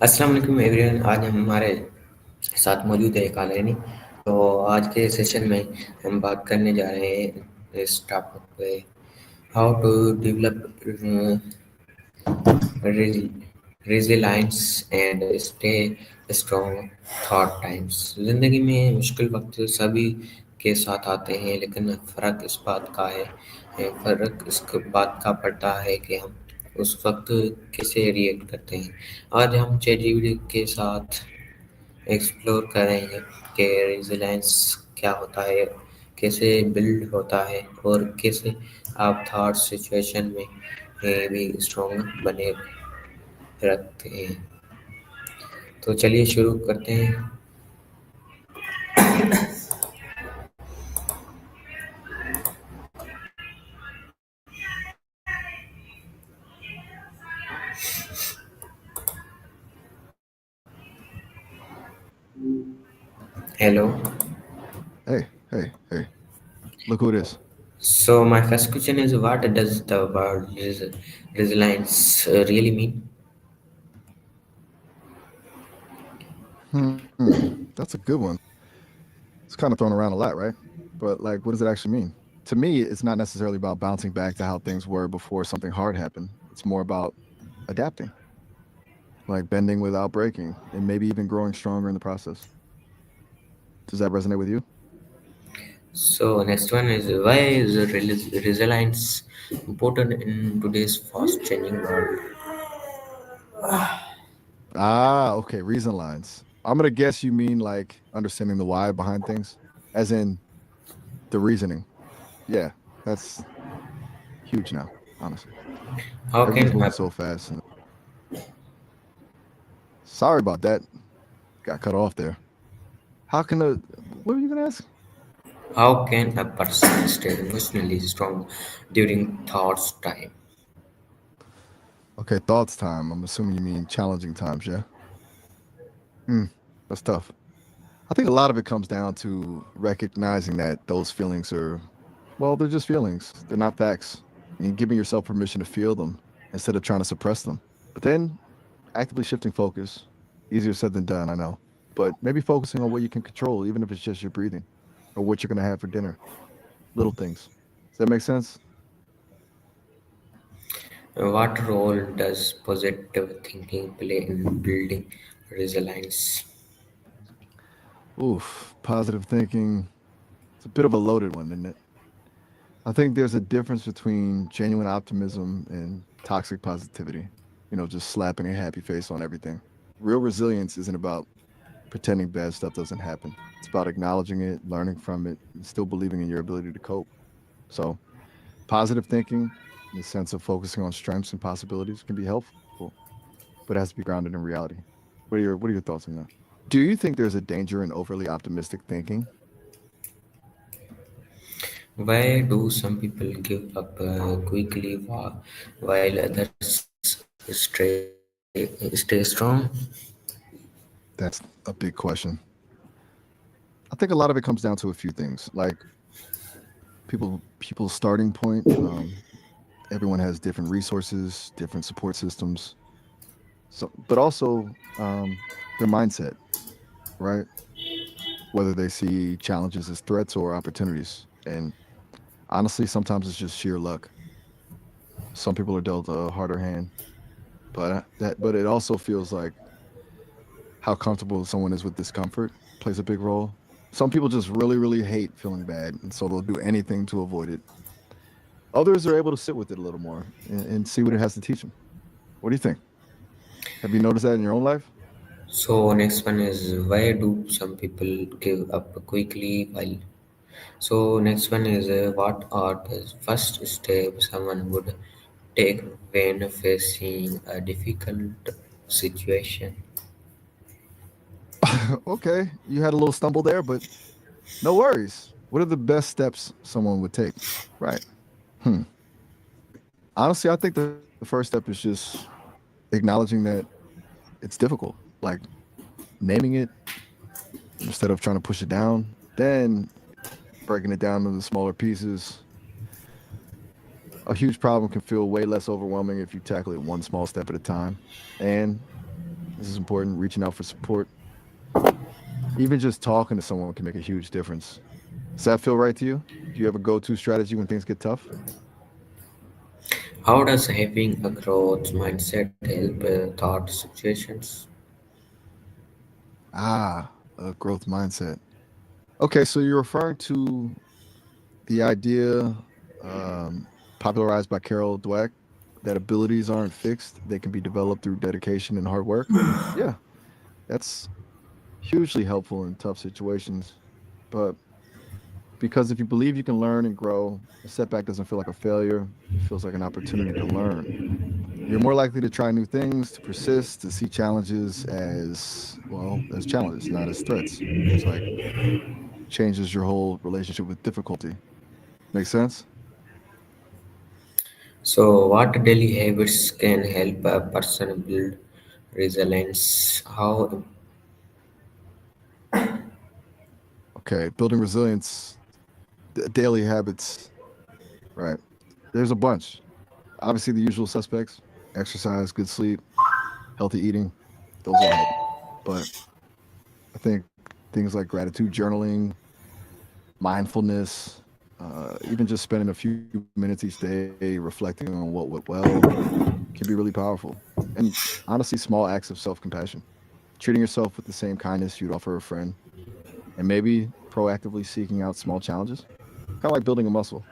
अस्सलाम वालेकुम एवरीवन। आज हम हमारे साथ मौजूद है एक आलिनी। तो आज के सेशन में हम बात करने जा रहे हैं इस टॉपिक पे, how to develop resilience and stay strong thought times. ज़िंदगी में मुश्किल वक्त सभी के साथ आते हैं, लेकिन फ़र्क इस बात का पड़ता है कि हम उस वक्त कैसे रिएक्ट करते हैं। आज हम चैटजीपीटी के साथ एक्सप्लोर करेंगे कि रेजिलियंस क्या होता है, कैसे बिल्ड होता है और कैसे आप थॉट सिचुएशन में भी स्ट्रॉन्ग बने रखते हैं। तो चलिए शुरू करते हैं। Hello. Hey, look who it is. So my first question is, what does the word resilience really mean? That's a good one. It's kind of thrown around a lot, right? But like, what does it actually mean? To me, it's not necessarily about bouncing back to how things were before something hard happened. It's more about adapting, like bending without breaking, and maybe even growing stronger in the process. Does that resonate with you? So next one is, why is resilience important in today's fast changing world? Okay. Reason lines. I'm gonna guess you mean like understanding the why behind things, as in the reasoning. Yeah, that's huge now. Honestly, How everything's can moving a so fast. And sorry about that. Got cut off there. How can a what are you gonna ask? how can a person stay emotionally strong during thoughts time? Okay, thoughts time. I'm assuming you mean challenging times, yeah? Hmm, that's tough. I think a lot of it comes down to recognizing that those feelings are, well, they're just feelings. They're not facts. And giving yourself permission to feel them instead of trying to suppress them. But then actively shifting focus, easier said than done, I know. But maybe focusing on what you can control, even if it's just your breathing or what you're going to have for dinner. Little things. Does that make sense? What role does positive thinking play in building resilience? Oof, positive thinking. It's a bit of a loaded one, isn't it? I think there's a difference between genuine optimism and toxic positivity. Just slapping a happy face on everything. Real resilience isn't about pretending bad stuff doesn't happen. It's about acknowledging it, learning from it, and still believing in your ability to cope. So, positive thinking, in the sense of focusing on strengths and possibilities, can be helpful, but it has to be grounded in reality. What are your thoughts on that? Do you think there's a danger in overly optimistic thinking? Why do some people give up quickly while others stay strong? That's a big question. I think a lot of it comes down to a few things, like people's starting point. Everyone has different resources, different support systems, so but also their mindset, right? Whether they see challenges as threats or opportunities, and honestly, sometimes it's just sheer luck. Some people are dealt a harder hand, but it also feels like how comfortable someone is with discomfort plays a big role. Some people just really, really hate feeling bad, and so they'll do anything to avoid it. Others are able to sit with it a little more and see what it has to teach them. What do you think? Have you noticed that in your own life? So next one is, why do some people give up quickly while? So next one is, what are the first steps someone would take when facing a difficult situation? Okay, you had a little stumble there, but no worries. What are the best steps someone would take? Right. Hmm. Honestly, I think the first step is just acknowledging that it's difficult, like naming it instead of trying to push it down, then breaking it down into smaller pieces. A huge problem can feel way less overwhelming if you tackle it one small step at a time. And This is important. Reaching out for support. Even just talking to someone can make a huge difference. Does that feel right to you? Do you have a go-to strategy when things get tough? How does having a growth mindset help thought situations? Ah, a growth mindset. Okay, so you're referring to the idea popularized by Carol Dweck that abilities aren't fixed, they can be developed through dedication and hard work. Yeah, that's hugely helpful in tough situations. But because if you believe you can learn and grow, a setback doesn't feel like a failure, it feels like an opportunity to learn. You're more likely to try new things, to persist, to see challenges as, well, as challenges, not as threats. It's like changes your whole relationship with difficulty. Make sense? So, what daily habits can help a person build resilience? How Okay, building resilience, daily habits, right? There's a bunch. Obviously, the usual suspects: exercise, good sleep, healthy eating. Those all help. But I think things like gratitude journaling, mindfulness, even just spending a few minutes each day reflecting on what went well can be really powerful. And honestly, small acts of self compassion, treating yourself with the same kindness you'd offer a friend, and maybe proactively seeking out small challenges, kind of like building a muscle.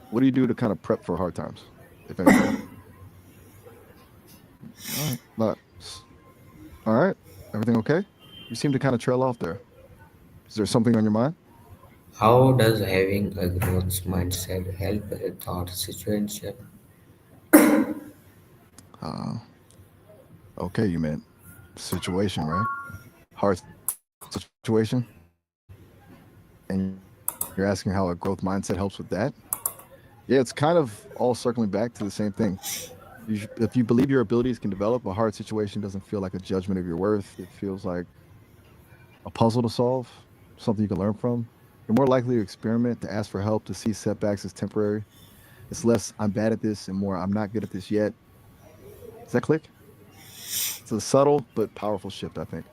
What do you do to kind of prep for hard times, if anything? All right. All right. Everything okay? You seem to kind of trail off there. Is there something on your mind? how does having a growth mindset help a thought situation? Uh, okay, you meant situation, right? Hard situation. And you're asking how a growth mindset helps with that? Yeah, it's kind of all circling back to the same thing. If you believe your abilities can develop, a hard situation doesn't feel like a judgment of your worth. It feels like a puzzle to solve, something you can learn from. You're more likely to experiment, to ask for help, to see setbacks as temporary. It's less, I'm bad at this, and more, I'm not good at this yet. Does that click? It's a subtle but powerful shift, I think.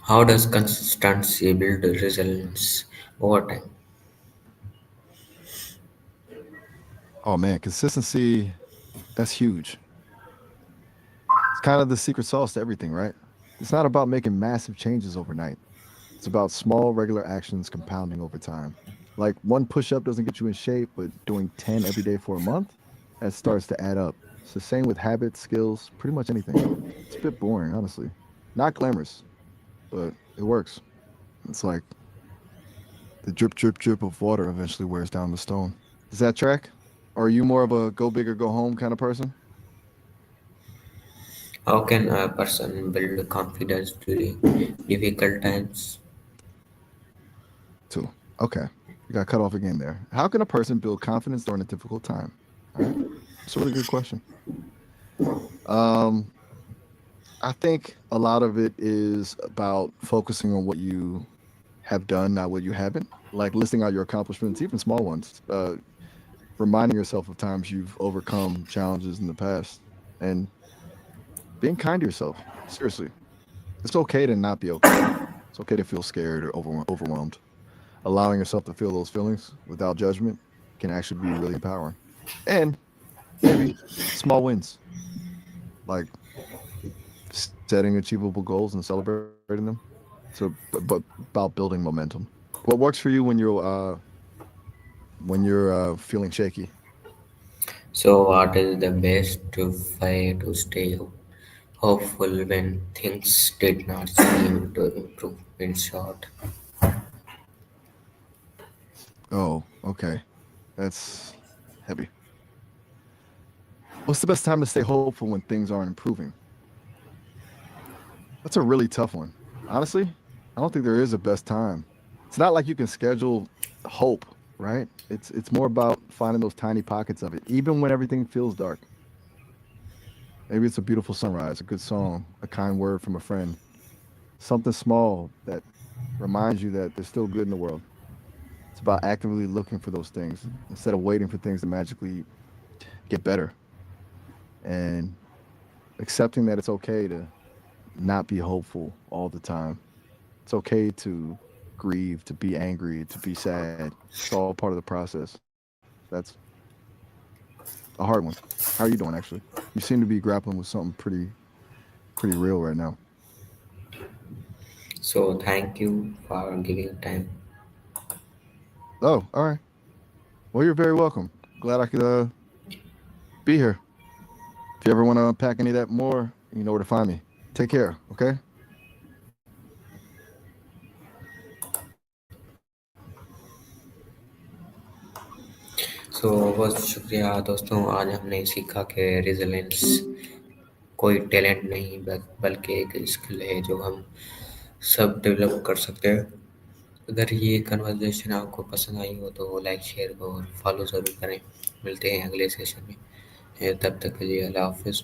How does consistency build resilience over time? Oh man, consistency, that's huge. It's kind of the secret sauce to everything, right? It's not about making massive changes overnight. It's about small, regular actions compounding over time. Like one push up doesn't get you in shape, but doing 10 every day for a month, that starts to add up. It's the same with habits, skills, pretty much anything. It's a bit boring, honestly. Not glamorous, but it works. It's like the drip, drip, drip of water eventually wears down the stone. Does that track? Or are you more of a go big or go home kind of person? How can a person build confidence during difficult times? Two. Okay. You got cut off again there. How can a person build confidence during a difficult time? All right. It's a really good question. Um, I think a lot of it is about focusing on what you have done, not what you haven't. Like listing out your accomplishments, even small ones. Reminding yourself of times you've overcome challenges in the past, and being kind to yourself. Seriously, it's okay to not be okay. It's okay to feel scared or overwhelmed. Allowing yourself to feel those feelings without judgment can actually be really empowering. And maybe small wins, like setting achievable goals and celebrating them. So, but about building momentum. What works for you when you're feeling shaky? So, what is the best way to stay hopeful when things did not seem to improve? In short, Oh, okay, that's heavy. What's the best time to stay hopeful when things aren't improving? That's a really tough one. Honestly, I don't think there is a best time. It's not like you can schedule hope, right? It's more about finding those tiny pockets of it, even when everything feels dark. Maybe it's a beautiful sunrise, a good song, a kind word from a friend, something small that reminds you that there's still good in the world. It's about actively looking for those things instead of waiting for things to magically get better. And accepting that it's okay to not be hopeful all the time. It's okay to grieve, to be angry, to be sad. It's all part of the process. That's a hard one. How are you doing, actually? You seem to be grappling with something pretty real right now. So thank you for giving time. Oh, all right. Well, you're very welcome. Glad I could be here. If you ever want to unpack any of that more, you know where to find me. Take care, okay? सो बहुत शुक्रिया दोस्तों, आज हमने सीखा कि resilience कोई talent नहीं बल्कि एक स्किल है जो हम सब डेवलप कर सकते हैं। अगर ये कन्वर्सेशन आपको पसंद आई हो तो लाइक शेयर और फॉलो ज़रूर करें। मिलते हैं अगले सेशन में। तब तक के लिए अल्लाह हाफिज़।